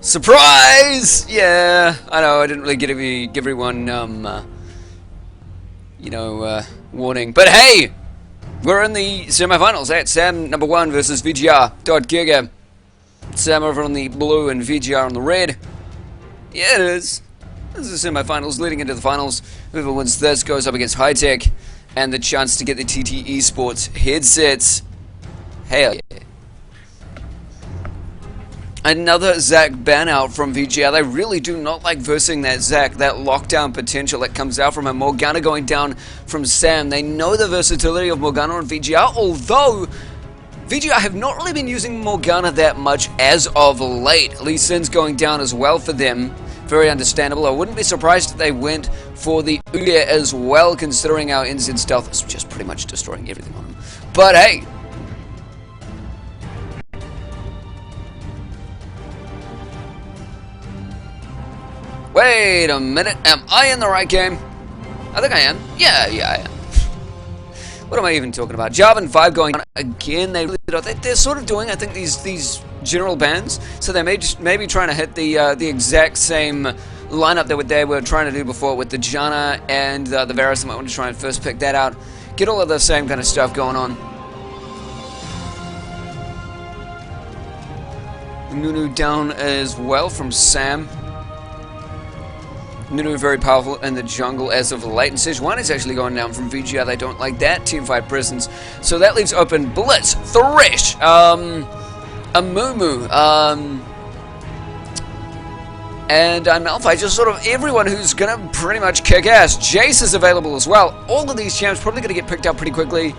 Surprise! Yeah, I know, I didn't really give everyone, warning. But hey! We're in the semifinals. That's Sam number 1 versus VGR.Giga. Sam over on the blue and VGR on the red. Yeah, it is. This is the semifinals leading into the finals. Whoever wins this goes up against High Tech and the chance to get the TT Esports headsets. Hell yeah. Another Zac ban out from VGR. They really do not like versing that Zac, that lockdown potential that comes out from him. Morgana going down from Sam. They know the versatility of Morgana on VGR, although VGR have not really been using Morgana that much as of late. Lee Sin's going down as well for them. Very understandable. I wouldn't be surprised if they went for the Ulia as well, considering our NZ stealth is just pretty much destroying everything on him. But hey, wait a minute, am I in the right game? I think I am. Yeah, I am. What am I even talking about? Jarvan 5 going down again. They're sort of doing, I think, these general bans. So they may be trying to hit the exact same lineup that they were trying to do before with the Janna and the Varus. They might want to try and first pick that out. Get all of the same kind of stuff going on. Nunu down as well from Sam. Nunu very powerful in the jungle as of late, and Sejuani is actually going down from VGR. They don't like that teamfight presence, so that leaves open Blitz, Thresh, Amumu, and Malphite. Just sort of everyone who's gonna pretty much kick ass. Jace is available as well. All of these champs probably gonna get picked up pretty quickly.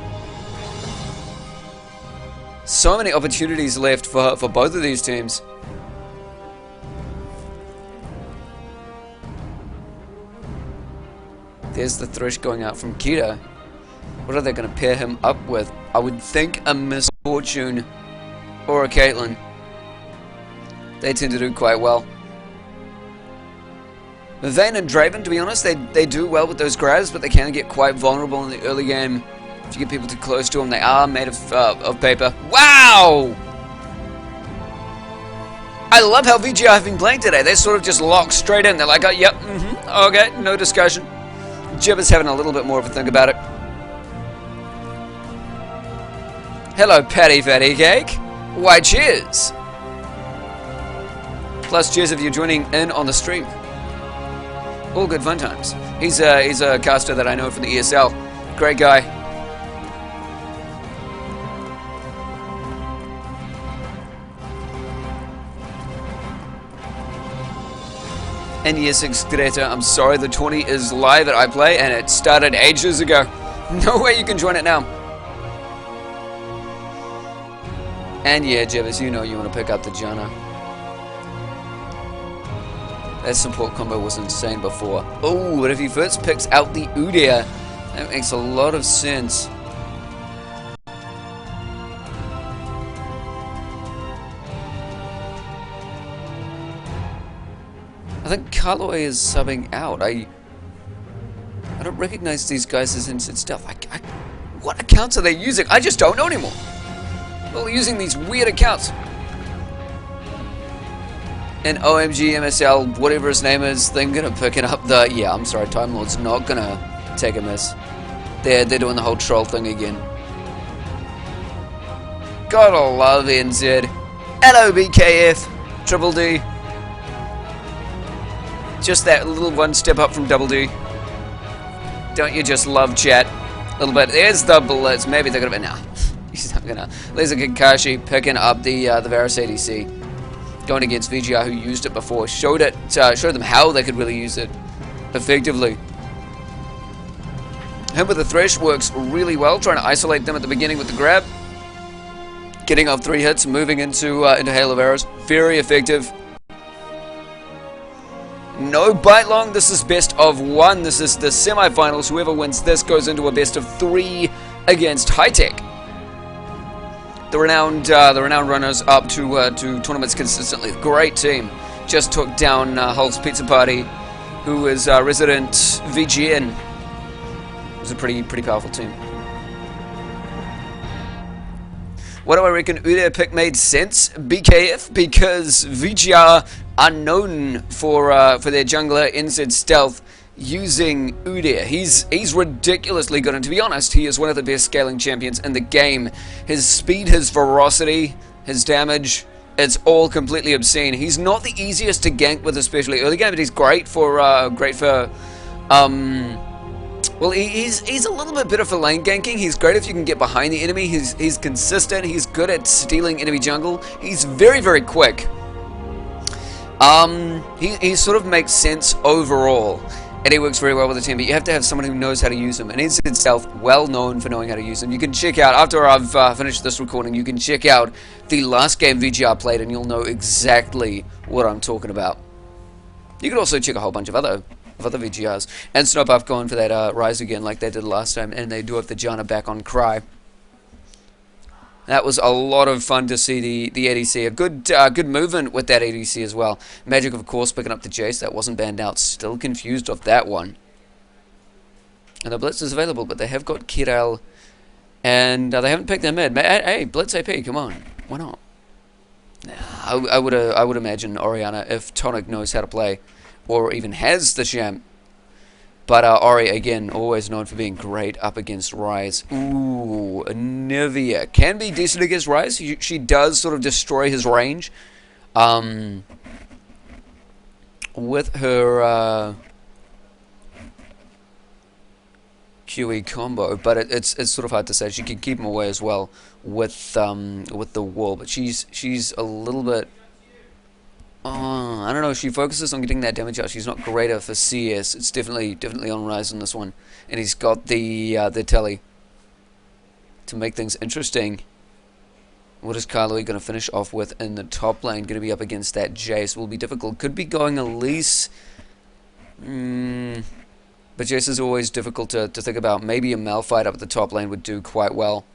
So many opportunities left for both of these teams. There's the Thresh going out from Kita. What are they going to pair him up with? I would think a Miss Fortune or a Caitlyn. They tend to do quite well. Vayne and Draven, to be honest, they do well with those grabs, but they can get quite vulnerable in the early game. If you get people too close to them, they are made of paper. Wow! I love how VGR have been playing today. They sort of just lock straight in. They're like, oh, yep, okay, no discussion. Jibber's having a little bit more of a think about it. Hello, Patty Fatty Cake. Why, cheers. Plus, cheers if you're joining in on the stream. All good fun times. He's a caster that I know from the ESL. Great guy. And yes, Greta, I'm sorry, the tourney is live at iPlay and it started ages ago. No way you can join it now. And yeah, Jibbers, you know you want to pick up the Janna. That support combo was insane before. Oh, but if he first picks out the Udyr, that makes a lot of sense. I think Carloy is subbing out. I don't recognize these guys as instant stuff. What accounts are they using? I just don't know anymore. Well, they're using these weird accounts. And OMG, MSL, whatever his name is, they're gonna pick it up the... Yeah, I'm sorry, Time Lord's not gonna take a miss. They're doing the whole troll thing again. Gotta love NZ. Hello, BKF. Triple D. Just that little one step up from Double D. Don't you just love chat? A little bit. There's the Blitz. Maybe they're gonna be... Nah. He's not gonna... There's a Kakashi picking up the Varus ADC. Going against VGR who used it before. Showed them how they could really use it effectively. Him with the Thresh works really well. Trying to isolate them at the beginning with the grab. Getting off 3 hits. Moving into Hail of Arrows. Very effective. No bite long. This is best of 1. This is the semifinals. Whoever wins this goes into a best of 3 against High Tech. The renowned runners up to tournaments consistently. Great team. Just took down Hull's Pizza Party, who is resident VGN. It was a pretty powerful team. What do I reckon Udyr pick made sense, BKF? Because VGR are known for their jungler NZ Stealth using Udyr. He's ridiculously good, and to be honest, he is one of the best scaling champions in the game. His speed, his ferocity, his damage, it's all completely obscene. He's not the easiest to gank with, especially early game, but he's great for well, he's a little bit better for lane ganking. He's great if you can get behind the enemy. He's consistent. He's good at stealing enemy jungle. He's very, very quick. He sort of makes sense overall, and he works very well with the team, but you have to have someone who knows how to use him, and he's himself well known for knowing how to use him. You can check out, after I've finished this recording, you can check out the last game VGR played, and you'll know exactly what I'm talking about. You can also check a whole bunch of other VGRs, and Snowpuff going for that Rise again like they did last time, and they do have the Janna back on Cry. That was a lot of fun to see the ADC. A good movement with that ADC as well. Magic, of course, picking up the Jace. That wasn't banned out. Still confused of that one. And the Blitz is available, but they have got Kiral, and they haven't picked their mid. Hey, Blitz AP, come on. Why not? I would imagine Orianna, if Tonic knows how to play, or even has the champ. But Ori, again, always known for being great up against Ryze. Ooh, Nivea can be decent against Ryze. She does sort of destroy his range with her QE combo, but it's sort of hard to say. She can keep him away as well with the wall, but she's a little bit. I don't know. She focuses on getting that damage out. She's not greater for CS. It's definitely on Ryze on this one, and he's got the telly to make things interesting. What is Karloi going to finish off with in the top lane? Going to be up against that Jace. Will be difficult. Could be going Elise. But Jace is always difficult to think about. Maybe a Malphite up at the top lane would do quite well.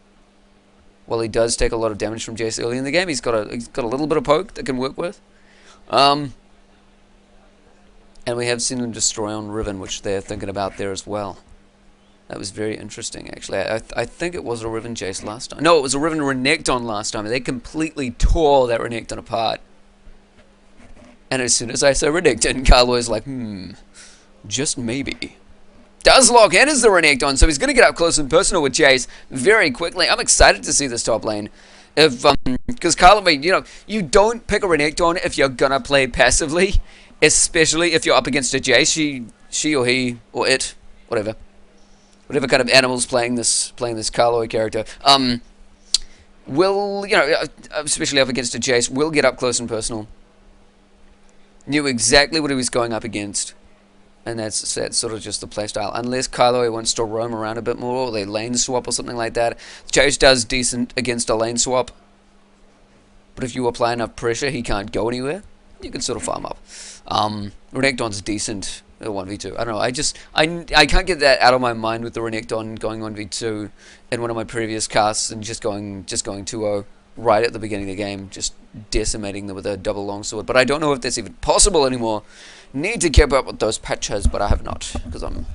Well, he does take a lot of damage from Jace early in the game. He's got a little bit of poke that can work with. And we have seen him destroy on Riven, which they're thinking about there as well. That was very interesting, actually. I think it was a Riven Jace last time. No, it was a Riven Renekton last time. They completely tore that Renekton apart. And as soon as I say Renekton, Karloi's like, just maybe. Does lock in as the Renekton, so he's going to get up close and personal with Jace very quickly. I'm excited to see this top lane. Because Karloi, you don't pick a Renekton if you're gonna play passively, especially if you're up against a Jace. She or he or it, whatever kind of animal's playing this Karloi character, will, especially up against a Jace, will get up close and personal. Knew exactly what he was going up against. And that's sort of just the playstyle. Unless Karloi wants to roam around a bit more, or they lane swap or something like that. Jace does decent against a lane swap. But if you apply enough pressure, he can't go anywhere. You can sort of farm up. Renekton's decent at 1v2. I don't know. I can't get that out of my mind with the Renekton going 1v2 in one of my previous casts and just going 2-0 right at the beginning of the game, just decimating them with a double longsword. But I don't know if that's even possible anymore. Need to keep up with those patches, but I have not, because I'm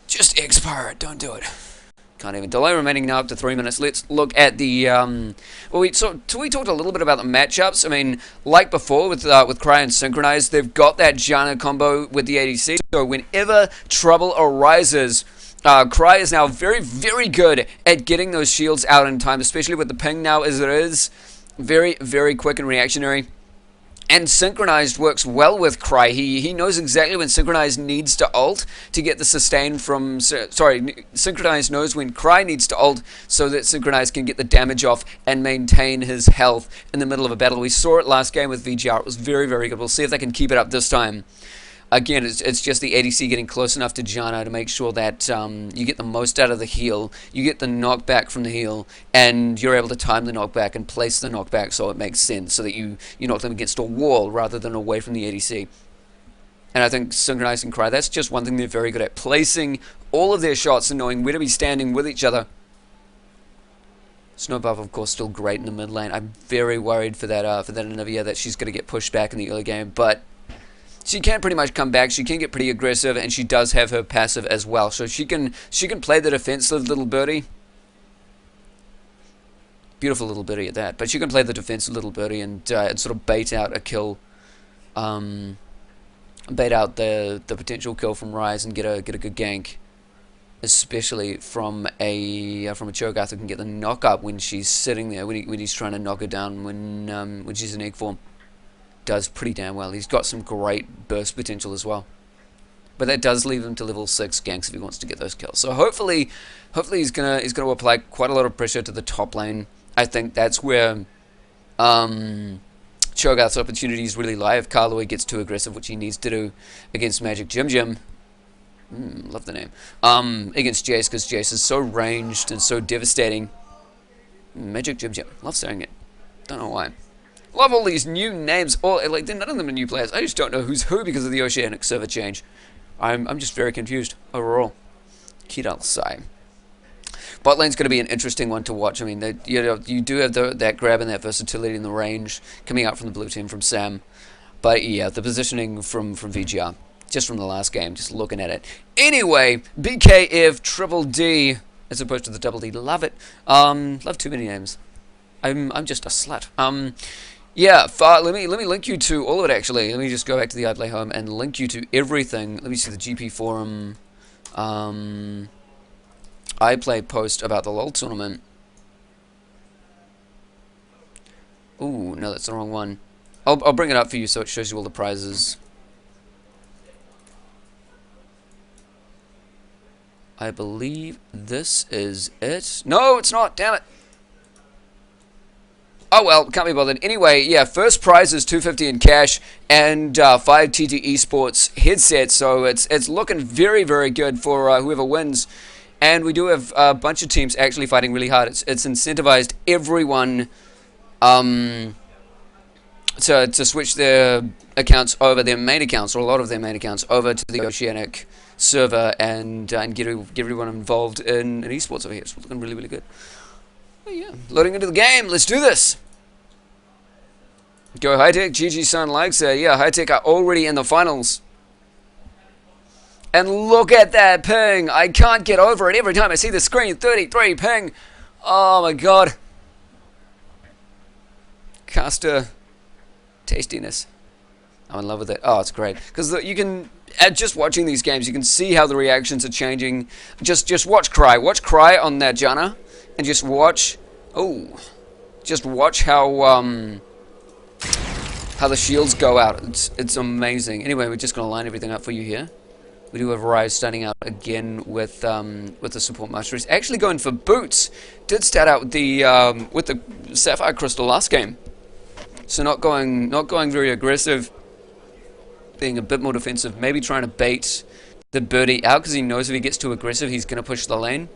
just expired. Don't do it. Can't even. Delay remaining now up to 3 minutes. Let's look at the we talked a little bit about the matchups. I mean, like before with Cry and Synchronize, they've got that Janna combo with the ADC. So whenever trouble arises, Cry is now very, very good at getting those shields out in time, especially with the ping now as it is. Very, very quick and reactionary. And Synchronized works well with Cry. He knows exactly when Synchronized needs to ult to get the sustain from... Sorry, Synchronized knows when Cry needs to ult so that Synchronized can get the damage off and maintain his health in the middle of a battle. We saw it last game with VGR. It was very, very good. We'll see if they can keep it up this time. Again, it's just the ADC getting close enough to Janna to make sure that you get the most out of the heal, you get the knockback from the heal, and you're able to time the knockback and place the knockback so it makes sense, so that you knock them against a wall rather than away from the ADC. And I think Synchronized and Cry, that's just one thing they're very good at, placing all of their shots and knowing where to be standing with each other. Snowbuff, of course, still great in the mid lane. I'm very worried for that Anivia that she's going to get pushed back in the early game, but she can pretty much come back. She can get pretty aggressive, and she does have her passive as well. So she can play the defensive little birdie. Beautiful little birdie at that. But she can play the defensive little birdie and sort of bait out a kill bait out the potential kill from Ryze and get a good gank, especially from a Cho'Gath who can get the knock up when she's sitting there, when he's trying to knock her down when she's in egg form. Does pretty damn well. He's got some great burst potential as well. But that does leave him to level 6 ganks if he wants to get those kills. So hopefully he's gonna apply quite a lot of pressure to the top lane. I think that's where Cho'Gath's opportunities really lie. If Karloi gets too aggressive, which he needs to do against Magic Jim Jim. Love the name. Against Jace, because Jace is so ranged and so devastating. Magic Jim Jim. Love saying it. Don't know why. Love all these new names. None of them are new players. I just don't know who's who because of the Oceanic server change. I'm just very confused overall. Kidal Sai. Bot lane's going to be an interesting one to watch. I mean, you do have that grab and that versatility in the range coming out from the blue team from Sam. But yeah, the positioning from VGR, just from the last game, just looking at it. Anyway, BKF Triple D as opposed to the Double D. Love it. Love too many names. I'm just a slut. Yeah, let me link you to all of it actually. Let me just go back to the iPlay home and link you to everything. Let me see the GP forum iPlay post about the LoL tournament. Ooh, no, that's the wrong one. I'll bring it up for you so it shows you all the prizes. I believe this is it. No, it's not. Damn it. Oh well, can't be bothered. Anyway, yeah, first prize is $250 in cash and 5 TT Esports headsets. So it's looking very, very good for whoever wins. And we do have a bunch of teams actually fighting really hard. It's incentivized everyone to switch their accounts over, their main accounts, or a lot of their main accounts, over to the Oceanic server and get everyone involved in esports over here. It's looking really, really good. Oh, yeah, loading into the game. Let's do this. Go High Tech. GG Sun likes it. Yeah, High Tech are already in the finals. And look at that ping. I can't get over it every time I see the screen. 33 ping. Oh my god. Caster tastiness. I'm in love with it. Oh, it's great. Because you can, just watching these games, you can see how the reactions are changing. Just watch Cry. Watch Cry on that Janna. And just watch, just watch how the shields go out. It's amazing. Anyway, we're just gonna line everything up for you here. We do have Ryze starting out again with the support master. He's actually going for boots. Did start out with the Sapphire Crystal last game, so not going very aggressive, being a bit more defensive. Maybe trying to bait the birdie out because he knows if he gets too aggressive, he's gonna push the lane.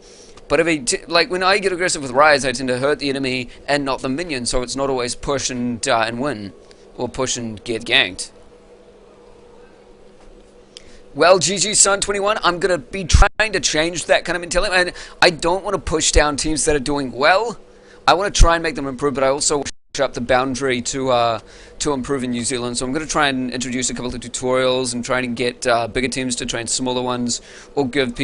But if he when I get aggressive with Ryze, I tend to hurt the enemy and not the minion, so it's not always push and win, or push and get ganked. Well, GG Sun 21, I'm gonna be trying to change that kind of mentality, and I don't want to push down teams that are doing well. I want to try and make them improve, but I also want to push up the boundary to improve in New Zealand. So I'm going to try and introduce a couple of tutorials and try and get bigger teams to train smaller ones, or give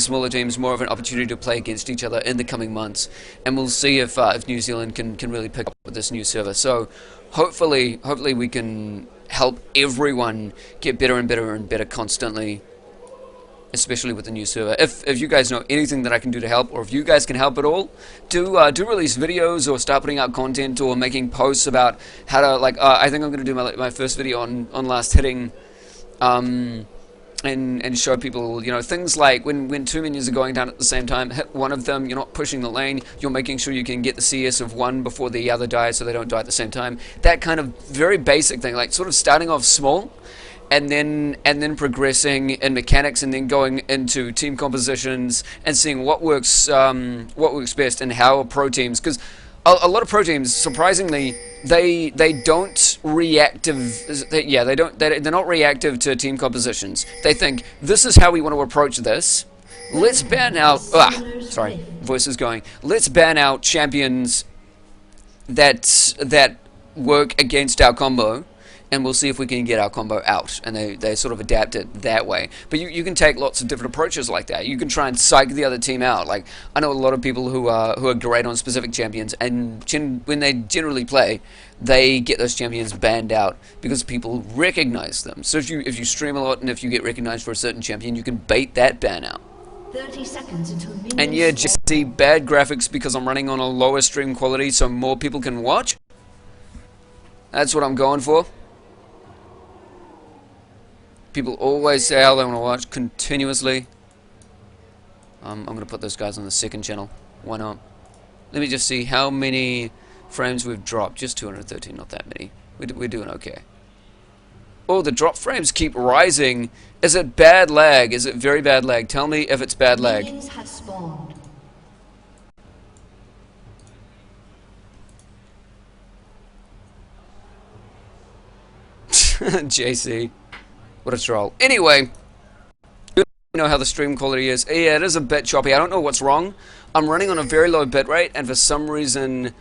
smaller teams more of an opportunity to play against each other in the coming months. And we'll see if New Zealand can really pick up with this new server. So hopefully we can help everyone get better and better and better constantly, especially with the new server. If you guys know anything that I can do to help, or if you guys can help at all, do release videos or start putting out content or making posts about how to, I think I'm going to do my first video on last hitting, and show people, things like when two minions are going down at the same time, hit one of them, you're not pushing the lane, you're making sure you can get the CS of one before the other dies so they don't die at the same time. That kind of very basic thing, like sort of starting off small, and then progressing in mechanics, and then going into team compositions and seeing what works best and how pro teams, because a lot of pro teams, surprisingly, they're not reactive to team compositions. They think, this is how we want to approach this. Let's ban out sorry, voice is going. Let's ban out champions that work against our combo, and we'll see if we can get our combo out. And they sort of adapt it that way. But you can take lots of different approaches like that. You can try and psych the other team out. Like, I know a lot of people who are great on specific champions, and when they generally play, they get those champions banned out because people recognize them. So if you stream a lot and if you get recognized for a certain champion, you can bait that ban out. 30 seconds until and yeah, just see bad graphics because I'm running on a lower stream quality so more people can watch. That's what I'm going for. People always say how they want to watch continuously. I'm going to put those guys on the second channel. Why not? Let me just see how many frames we've dropped. Just 213, not that many. We're doing okay. Oh, the drop frames keep rising. Is it bad lag? Is it very bad lag? Tell me if it's bad lag. Minions have spawned. JC. What a troll. Anyway, you know how the stream quality is. Yeah, it is a bit choppy. I don't know what's wrong. I'm running on a very low bitrate, and for some reason,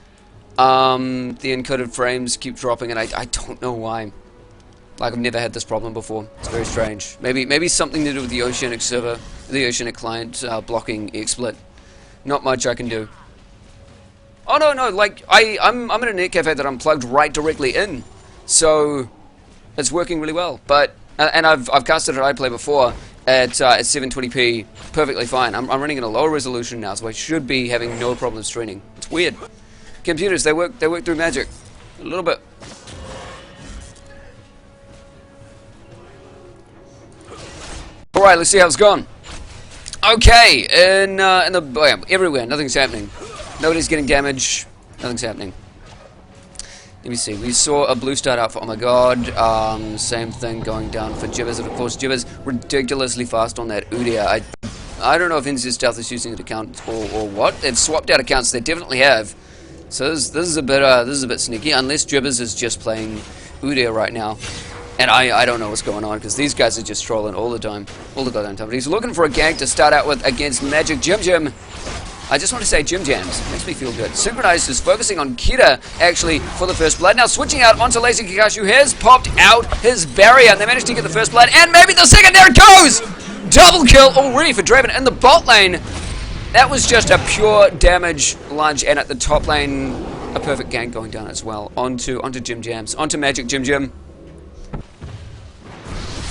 the encoded frames keep dropping, and I don't know why. Like, I've never had this problem before. It's very strange. Maybe something to do with the Oceanic server, the Oceanic client blocking XSplit. Not much I can do. Oh no, like I'm in a net cafe that I'm plugged right directly in, so it's working really well. But and I've casted at iPlay before at 720p, perfectly fine. I'm running in a lower resolution now, so I should be having no problem streaming. It's weird. Computers, they work through magic a little bit. All right, let's see how it's gone. Okay, everywhere, nothing's happening. Nobody's getting damage. Nothing's happening. Let me see. We saw a blue start out for, oh my god, same thing going down for Jibbers, and of course Jibbers ridiculously fast on that Udia. I don't know if NZ Stealth is using an account or what. They've swapped out accounts. They definitely have. So this is a bit sneaky, unless Jibbers is just playing Udia right now. And I don't know what's going on, because these guys are just trolling all the time. All the goddamn time. But he's looking for a gank to start out with against Magic Jim Jim. I just want to say Jim Jams. Makes me feel good. Synchronized is focusing on Kira, actually, for the first blood. Now switching out onto Lazy Kakashi, who has popped out his barrier. And they managed to get the first blood, and maybe the second. There it goes! Double kill already for Draven in the bot lane. That was just a pure damage lunge, and at the top lane, a perfect gank going down as well. Onto Jim Jams. Onto Magic Jim Jim.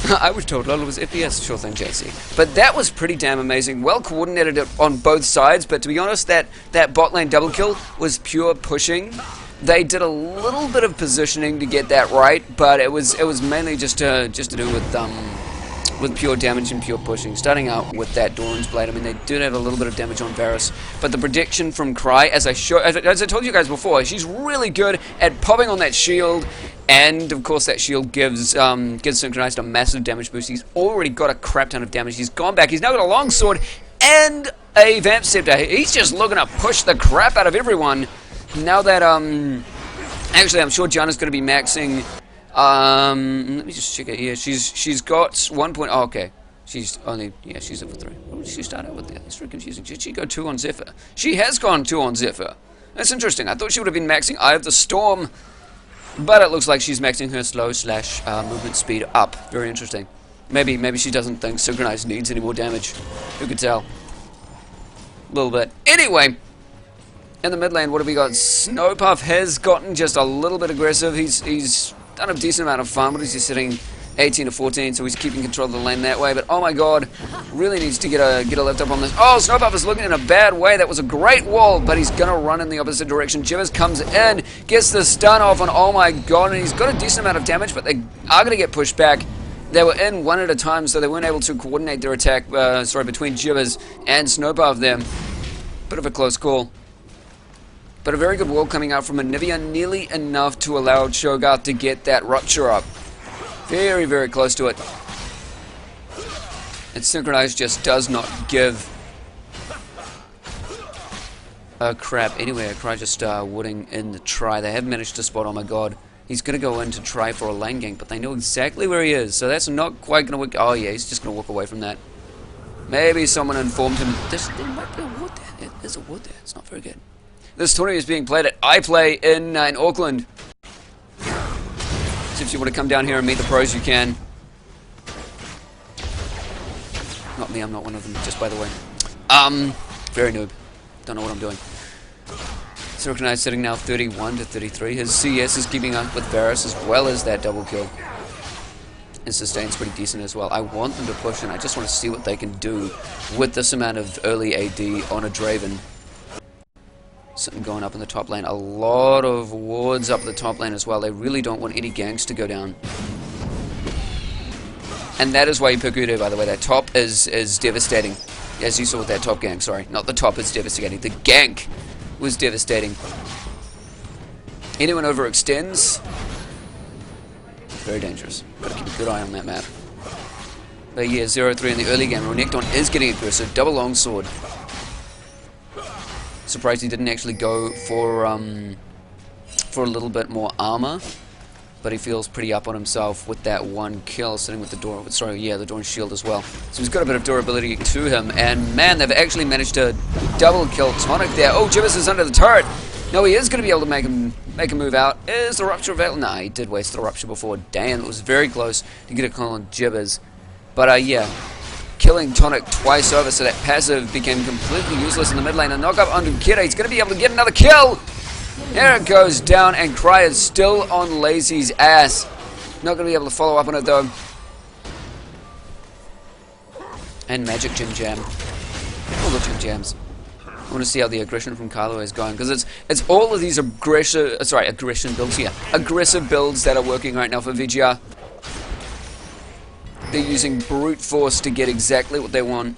I was told LoL was FPS, sure thing, JC. But that was pretty damn amazing. Well coordinated on both sides, but to be honest, that bot lane double kill was pure pushing. They did a little bit of positioning to get that right, but it was mainly just to do with pure damage and pure pushing. Starting out with that Doran's Blade, I mean, they did have a little bit of damage on Varus, but the prediction from Cry, as I told you guys before, she's really good at popping on that shield. And of course that shield gives Synchronized a massive damage boost. He's already got a crap ton of damage. He's gone back. He's now got a longsword and a Vamp Scepter. He's just looking to push the crap out of everyone. Now that actually I'm sure Janna's going to be maxing. Let me just check it here. She's got 1 point. Oh, okay. She's only she's over 3. What did she start out with there? That's very confusing. Did she go 2 on Zephyr? She has gone 2 on Zephyr. That's interesting. I thought she would have been maxing Eye of the Storm. But it looks like she's maxing her slow / movement speed up. Very interesting. Maybe she doesn't think Synchronized needs any more damage. Who could tell? A little bit. Anyway, in the mid lane, what have we got? Snowpuff has gotten just a little bit aggressive. He's done a decent amount of farm. What is he sitting? 18 to 14, so he's keeping control of the lane that way. But oh my god, really needs to get a lift up on this. Oh, Snowpuff is looking in a bad way. That was a great wall, but he's gonna run in the opposite direction. Jibbers comes in, gets the stun off, and oh my god, and he's got a decent amount of damage, but they are gonna get pushed back. They were in one at a time, so they weren't able to coordinate their attack. Between Jibbers and Snowpuff there. Bit of a close call. But a very good wall coming out from Anivia, nearly enough to allow Cho'Gath to get that rupture up. Very, very close to it. And Synchronized just does not give a crap. Anyway, Cry just wooding in the try. They have managed to spot, oh my god. He's going to go in to try for a lane gank, but they know exactly where he is. So that's not quite going to work. Oh yeah, he's just going to walk away from that. Maybe someone informed him. There might be a wood there. There's a wood there. It's not very good. This tournament is being played at iPlay in Auckland. So if you want to come down here and meet the pros, you can. Not me, I'm not one of them, just by the way. Very noob. Don't know what I'm doing. Synchronized sitting now 31 to 33. His CS is keeping up with Varus as well as that double kill. And sustain's pretty decent as well. I want them to push, and I just want to see what they can do with this amount of early AD on a Draven. Something going up in the top lane. A lot of wards up the top lane as well. They really don't want any ganks to go down. And that is why you pick Udo, by the way. That top is devastating. As you saw with that top gank, sorry. Not the top is devastating. The gank was devastating. Anyone overextends, very dangerous. Gotta keep a good eye on that map. But yeah, 0-3 in the early game. Renekton is getting aggressive. Double longsword. Surprised he didn't actually go for a little bit more armor. But he feels pretty up on himself with that one kill, sitting with the door. Sorry, yeah, the door and shield as well. So he's got a bit of durability to him. And man, they've actually managed to double kill Tonic there. Oh, Jibbers is under the turret. No, he is going to be able to make a move out. Is the rupture available? Nah, he did waste the rupture before. Damn, it was very close to get a call on Jibbers. But yeah, killing Tonic twice over, so that passive became completely useless in the mid lane. A knock up onto Kira. He's going to be able to get another kill. There it goes down, and Cry is still on Lazy's ass. Not going to be able to follow up on it though. And Magic Jim Jam. All the Jim Jams. I want to see how the aggression from Kylo is going, because it's all of these aggression builds here. Aggressive builds that are working right now for VGR. They're using brute force to get exactly what they want.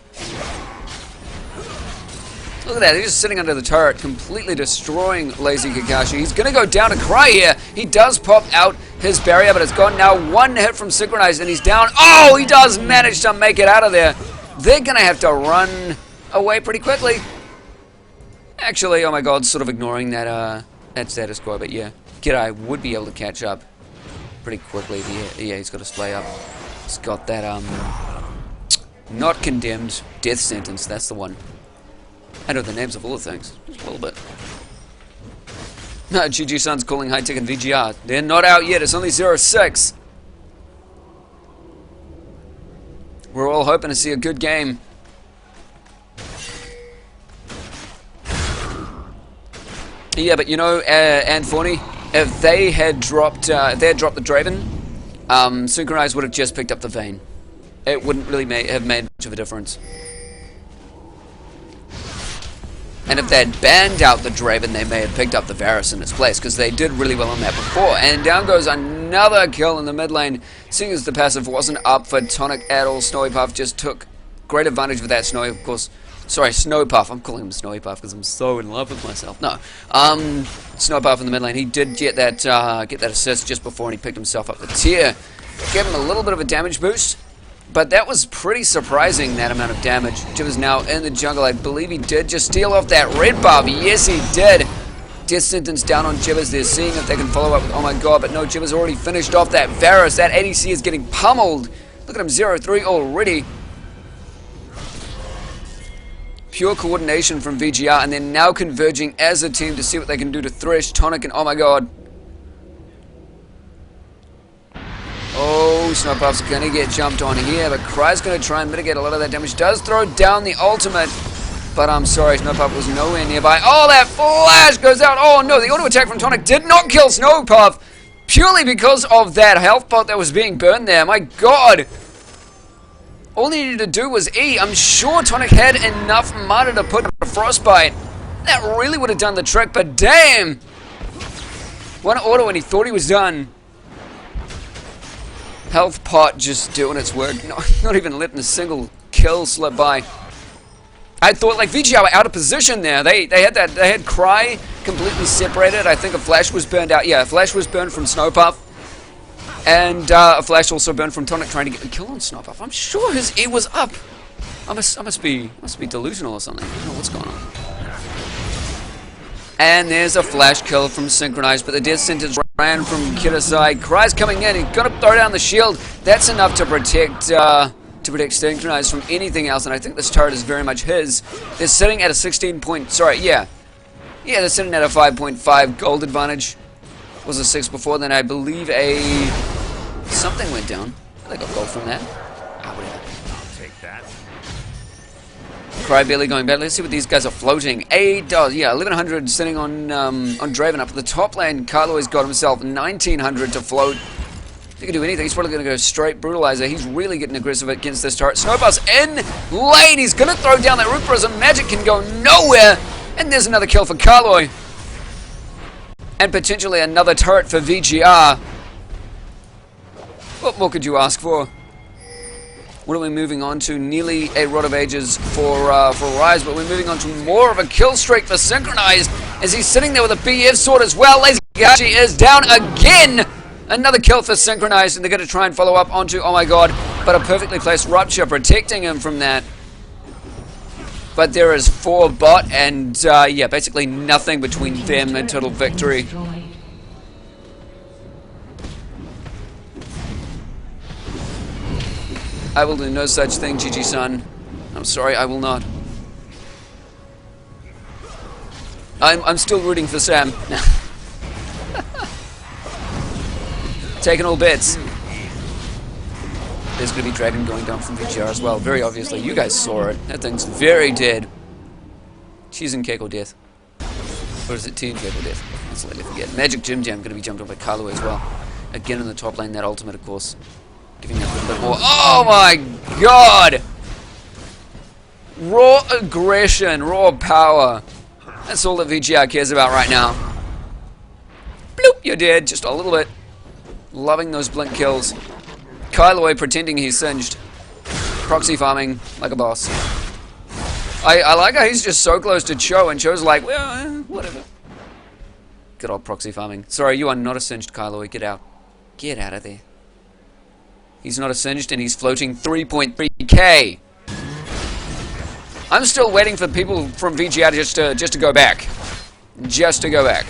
Look at that, he's just sitting under the turret, completely destroying Lazy Kakashi. He's going to go down to Cry here. He does pop out his barrier, but it's gone now. One hit from Synchronized, and he's down. Oh, he does manage to make it out of there. They're going to have to run away pretty quickly. Actually, oh my god, sort of ignoring that status quo, but yeah. Kirai would be able to catch up pretty quickly. Yeah, he's got a splay up. He's got that, not condemned, death sentence, that's the one. I know the names of all the things, just a little bit. No, GG Sun's calling high tech and VGR. They're not out yet, it's only 0-6. We're all hoping to see a good game. Yeah, but you know, Anthony, if they had dropped the Draven, Synchronized would have just picked up the Vayne. It wouldn't really have made much of a difference. And if they had banned out the Draven, they may have picked up the Varus in its place, because they did really well on that before. And down goes another kill in the mid lane, seeing as the passive wasn't up for Tonic at all. Snowy Puff just took great advantage of that. Snowy, of course. Sorry, Snow Puff. I'm calling him Snowy Puff because I'm so in love with myself. No, Snow Puff in the mid lane. He did get that assist just before, and he picked himself up the tier. Gave him a little bit of a damage boost, but that was pretty surprising, that amount of damage. Jibber's now in the jungle. I believe he did just steal off that red buff. Yes, he did. Death sentence down on Jibbers. They're seeing if they can follow up with, oh my god, but no, Jibbers already finished off that Varus. That ADC is getting pummeled. Look at him, 0-3 already. Pure coordination from VGR, and they're now converging as a team to see what they can do to Thresh, Tonic, and oh my god. Oh, Snowpuff's gonna get jumped on here, but Cry's gonna try and mitigate a lot of that damage. Does throw down the ultimate, but I'm sorry, Snowpuff was nowhere nearby. Oh, that flash goes out. Oh no, the auto attack from Tonic did not kill Snowpuff, purely because of that health pot that was being burned there. My god. All he needed to do was E. I'm sure Tonic had enough mana to put a frostbite. That really would have done the trick, but damn! One auto and he thought he was done. Health pot just doing its work. Not even letting a single kill slip by. I thought like VGR were out of position there. They had Cry completely separated. I think a flash was burned out. Yeah, a flash was burned from Snowpuff. And a flash also burned from Tonic trying to get the kill on Snowpuff. I'm sure his E was up. I must be delusional or something. I don't know what's going on. And there's a flash kill from Synchronized, but the death sentence ran from Kira's side. Cry's coming in. He's got to throw down the shield. That's enough to protect Synchronized from anything else. And I think this turret is very much his. They're sitting at a 16 point. Sorry, yeah. Yeah, they're sitting at a 5.5 gold advantage. Was a 6 before, then I believe something went down. They got gold from that. Ah, whatever. I'll take that. Crybaby going back. Let's see what these guys are floating. $8, yeah, 1100 sitting on Draven up at the top lane. Carlo's got himself 1900 to float. He can do anything. He's probably going to go straight Brutalizer. He's really getting aggressive against this turret. Snowball's in lane. He's going to throw down that Root Prism. Magic can go nowhere. And there's another kill for Carlo. And potentially another turret for VGR. What more could you ask for? What are we moving on to? Nearly a Rod of Ages for Rise, but we're moving on to more of a kill streak for Synchronized as he's sitting there with a BF sword as well. Lazy Gachi is down again. Another kill for Synchronized, and they're going to try and follow up onto, oh my god, but a perfectly placed Rupture protecting him from that. But there is 4 bot, and yeah, basically nothing between them and total victory. I will do no such thing, GG-san. I'm sorry, I will not. I'm still rooting for Sam. Taking all bets. There's going to be Dragon going down from VGR as well. Very obviously. You guys saw it. That thing's very dead. She's in Keiko death. Or is it T in Keiko death? That's what I forget. Magic Jim Jam going to be jumped on by Carlo as well. Again in the top lane, that ultimate, of course. Giving that a little bit more. Oh my god! Raw aggression, raw power. That's all that VGR cares about right now. Bloop, you're dead. Just a little bit. Loving those blink kills. Kylo pretending he's singed. Proxy farming like a boss. I like how he's just so close to Cho, and Cho's like, well, whatever. Good old proxy farming. Sorry, you are not a singed, Kylo. Get out. Get out of there. He's not a singed, and he's floating 3.3k. I'm still waiting for people from VGR just to go back. Just to go back.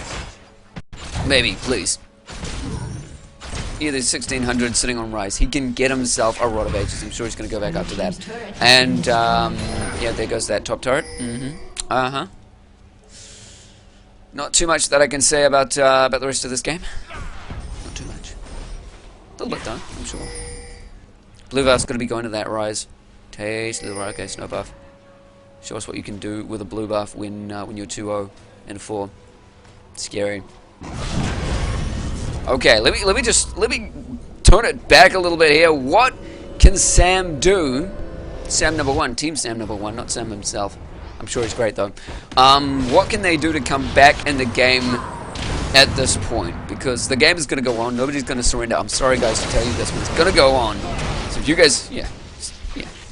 Maybe, please. Yeah, there's 1600 sitting on Rise. He can get himself a Rod of Ages. I'm sure he's going to go back after that. And, yeah, there goes that top turret. Uh-huh. Not too much that I can say about the rest of this game. Not too much. A little bit, though, I'm sure. Blue buff's going to be going to that Rise. Taste the right. Okay, snow buff. Show us what you can do with a blue buff when you're 2-0 and 4. Scary. Okay, let me turn it back a little bit here. What can Sam do? Sam number 1, Team Sam number 1, not Sam himself. I'm sure he's great though. What can they do to come back in the game at this point? Because the game is going to go on. Nobody's going to surrender. I'm sorry guys to tell you this, but it's going to go on. So you guys, yeah,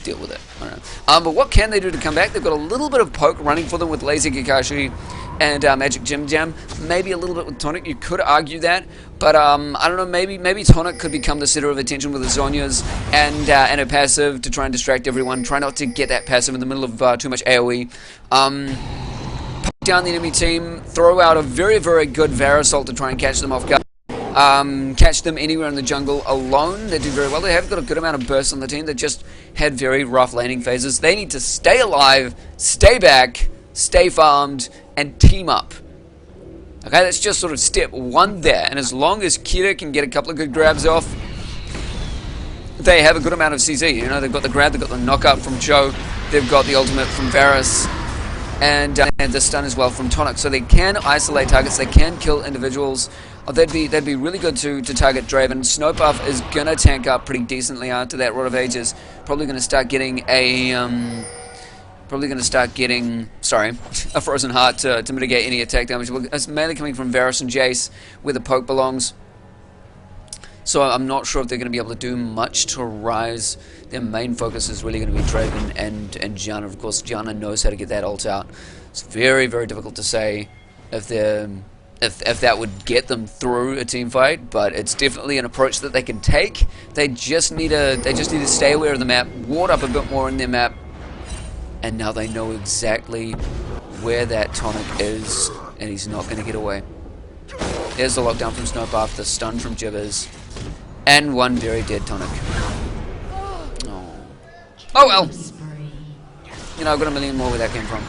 deal with it. I don't know. But what can they do to come back? They've got a little bit of poke running for them with Lazy Kakashi and Magic Jim Jam. Maybe a little bit with Tonic. You could argue that. But I don't know, maybe Tonic could become the center of attention with his Zhonya's and a passive to try and distract everyone. Try not to get that passive in the middle of too much AoE. Poke down the enemy team. Throw out a very, very good Varus ult to try and catch them off guard. Catch them anywhere in the jungle alone. They do very well. They have got a good amount of bursts on the team. They just had very rough laning phases. They need to stay alive, stay back, stay farmed, and team up. Okay, that's just sort of step 1 there. And as long as Kira can get a couple of good grabs off, they have a good amount of CZ. You know, they've got the grab, they've got the knockup from Joe, they've got the ultimate from Varus, and the stun as well from Tonic. So they can isolate targets, they can kill individuals. Oh, that'd be really good to target Draven. Snowbuff is gonna tank up pretty decently after that Rod of Ages. Probably gonna start getting a a Frozen Heart to mitigate any attack damage. It's mainly coming from Varus and Jace, where the poke belongs. So I'm not sure if they're going to be able to do much to Rise. Their main focus is really going to be Draven and Janna. Of course, Janna knows how to get that ult out. It's very, very difficult to say if that would get them through a team fight, but it's definitely an approach that they can take. They just need to stay aware of the map, ward up a bit more in their map. And now they know exactly where that Tonic is, and he's not going to get away. There's the lockdown from Snowbuff, the stun from Jibbers, and one very dead Tonic. Oh well. You know, I've got a million more where that came from.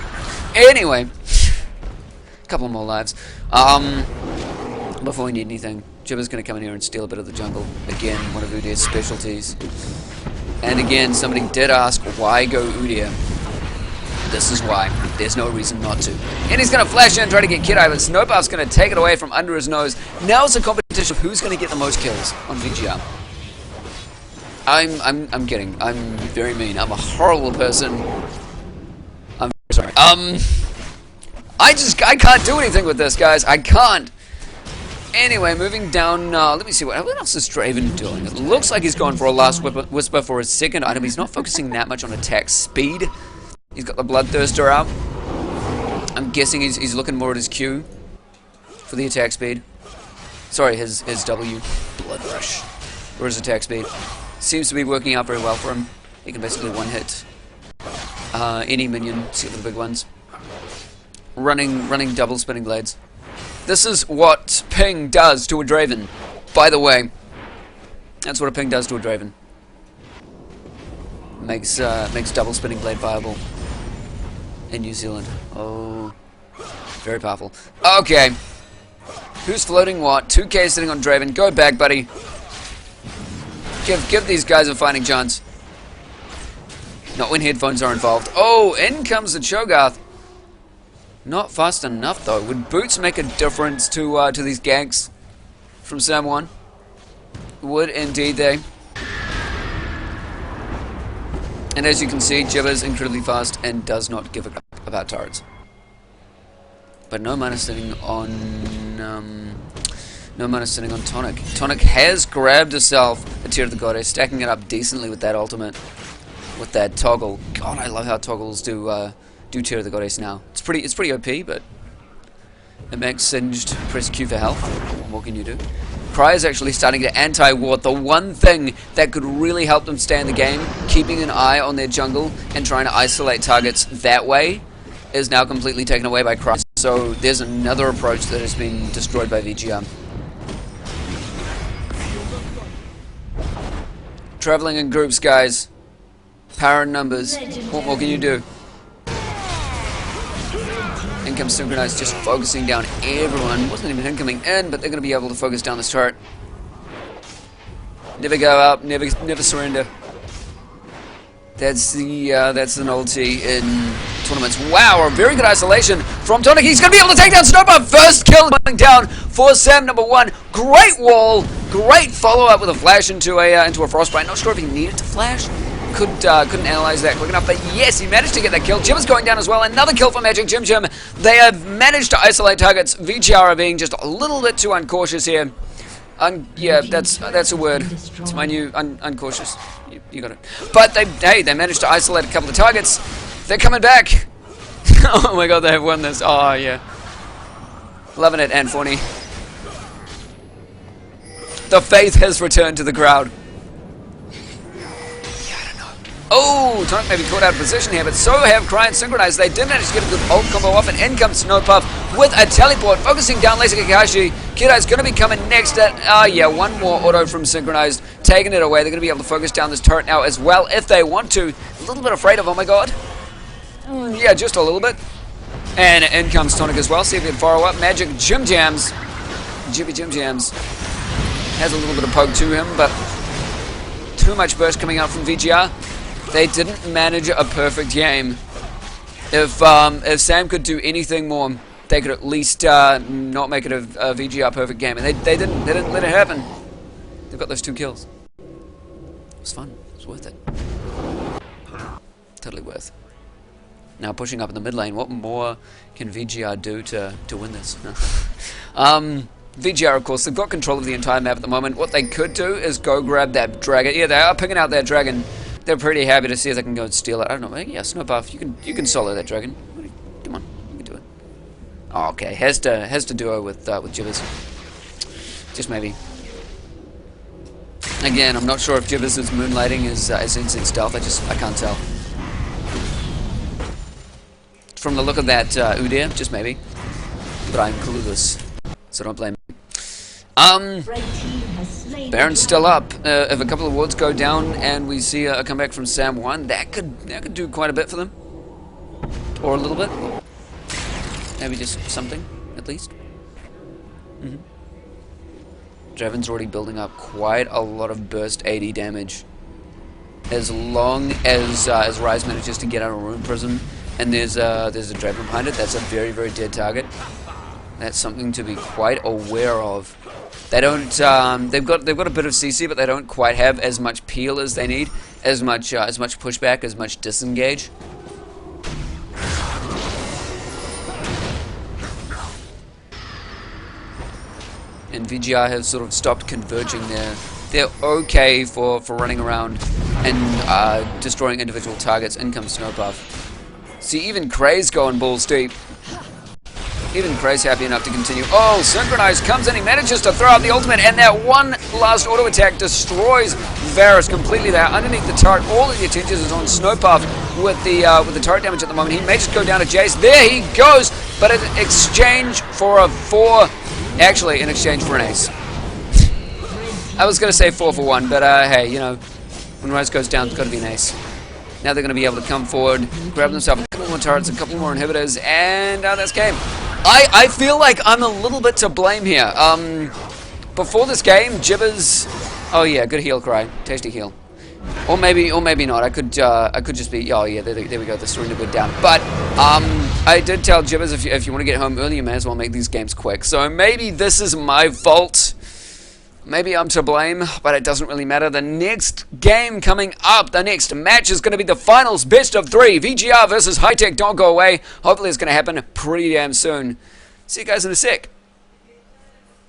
Anyway, a couple more lives. But before we need anything. Jibber's going to come in here and steal a bit of the jungle. Again, one of Udyr's specialties. And again, somebody did ask, why go Udyr? This is why. There's no reason not to. And he's going to flash in and try to get Kid-Eye, but Snowpuff's going to take it away from under his nose. Now it's a competition of who's going to get the most kills on VGR. I'm kidding. I'm very mean. I'm a horrible person. I'm sorry. I can't do anything with this, guys. I can't. Anyway, moving down, let me see, what else is Draven doing? It looks like he's going for a last whisper for his second item. He's not focusing that much on attack speed. He's got the Bloodthirster out. I'm guessing he's looking more at his Q for the attack speed. Sorry, his W. Blood Rush. Or his attack speed. Seems to be working out very well for him. He can basically one-hit any minion, except for the big ones. Running double spinning blades. This is what ping does to a Draven, by the way. That's what a ping does to a Draven. Makes double spinning blade viable in New Zealand. Oh, very powerful. Okay, who's floating what? 2K sitting on Draven. Go back, buddy. Give these guys a fighting chance. Not when headphones are involved. Oh, in comes the Cho'Gath. Not fast enough though. Would boots make a difference to these ganks from Sam 1? Would indeed they. And as you can see, Jibber's incredibly fast and does not give a crap about turrets. But no mana sitting on Tonic. Tonic has grabbed herself a Tear of the Goddess, stacking it up decently with that ultimate, with that toggle. God, I love how toggles do Tear of the Goddess now. It's pretty OP, but it makes Singed press Q for health. What more can you do? Cry is actually starting to anti-ward. The one thing that could really help them stay in the game, keeping an eye on their jungle and trying to isolate targets that way, is now completely taken away by Cry. So there's another approach that has been destroyed by VGR. Traveling in groups, guys. Power in numbers. What more can you do? Income synchronized, just focusing down everyone. Wasn't even incoming in, but they're going to be able to focus down this turret. Never go up, never surrender. That's the novelty in tournaments. Wow, a very good isolation from Tonic. He's going to be able to take down Snowpuff. First kill coming down for Sam number 1. Great wall, great follow up with a flash into a frostbite. Not sure if he needed to flash. Couldn't analyze that quick enough, but yes, he managed to get that kill. Jim's going down as well. Another kill for Magic Jim. They have managed to isolate targets. VGR are being just a little bit too uncautious here. Yeah, that's a word. It's my new uncautious. You got it. But they managed to isolate a couple of targets. They're coming back. Oh my god, they have won this. Oh yeah, loving it, and funny. The faith has returned to the crowd. Oh, Tonic may be caught out of position here, but so have Cry and Synchronized. They did manage to get a good ult combo off, and in comes Snowpuff with a teleport, focusing down Laser Kakashi. Kid-Eye's going to be coming next at, yeah, one more auto from Synchronized, taking it away. They're going to be able to focus down this turret now as well, if they want to. A little bit afraid of, oh my god. Yeah, just a little bit. And in comes Tonic as well, see if he can follow up. Magic Jim Jams. Jibby Jim Jams. Has a little bit of poke to him, but too much burst coming out from VGR. They didn't manage a perfect game. If Sam could do anything more, they could at least not make it a VGR perfect game, and they didn't let it happen. They've got those 2 kills. It was fun. It was worth it. Totally worth. Now pushing up in the mid lane. What more can VGR do to win this? VGR, of course, they've got control of the entire map at the moment. What they could do is go grab that dragon. Yeah, they are picking out that dragon. They're pretty happy to see if they can go and steal it. I don't know. Yeah, Snowpuff, you can solo that dragon. Come on, you can do it. Oh, okay, has to duo with Jibbers. Just maybe. Again, I'm not sure if Jibbers' moonlighting is instant stealth. I can't tell. From the look of that Udyr, just maybe. But I'm clueless, so don't blame me. Baron's still up. If a couple of wards go down and we see a comeback from Sam 1, that could do quite a bit for them. Or a little bit. Maybe just something, at least. Draven's already building up quite a lot of burst AD damage. As long as Rise manages to get out of Rune Prism, and there's a Draven behind it, that's a very, very dead target. That's something to be quite aware of. They don't. They've got a bit of CC, but they don't quite have as much peel as they need, as much pushback, as much disengage. And VGR have sort of stopped converging there. They're okay for running around and destroying individual targets. In comes Snowpuff. See, even Kray's going balls deep. Even Kray's happy enough to continue. Oh, Synchronize comes in, he manages to throw out the ultimate, and that one last auto attack destroys Varus completely there. Underneath the turret, all of the attention is on Snowpuff with the turret damage at the moment. He may just go down to Jace. There he goes, but in exchange for a 4, actually in exchange for an ace. I was going to say 4 for 1, but hey, you know, when Rise goes down, it's got to be an ace. Now they're going to be able to come forward, grab themselves a couple more turrets, a couple more inhibitors, and that's game. I feel like I'm a little bit to blame here. Before this game, Jibbers... Oh yeah, good heal cry. Tasty heal. Or maybe not. I could just be... Oh yeah, there we go. The surrender went down. But I did tell Jibbers if you want to get home early, you may as well make these games quick. So maybe this is my fault. Maybe I'm to blame, but it doesn't really matter. The next game coming up, the next match is going to be the finals, best of 3. VGR versus High Tech. Don't go away. Hopefully it's going to happen pretty damn soon. See you guys in a sec.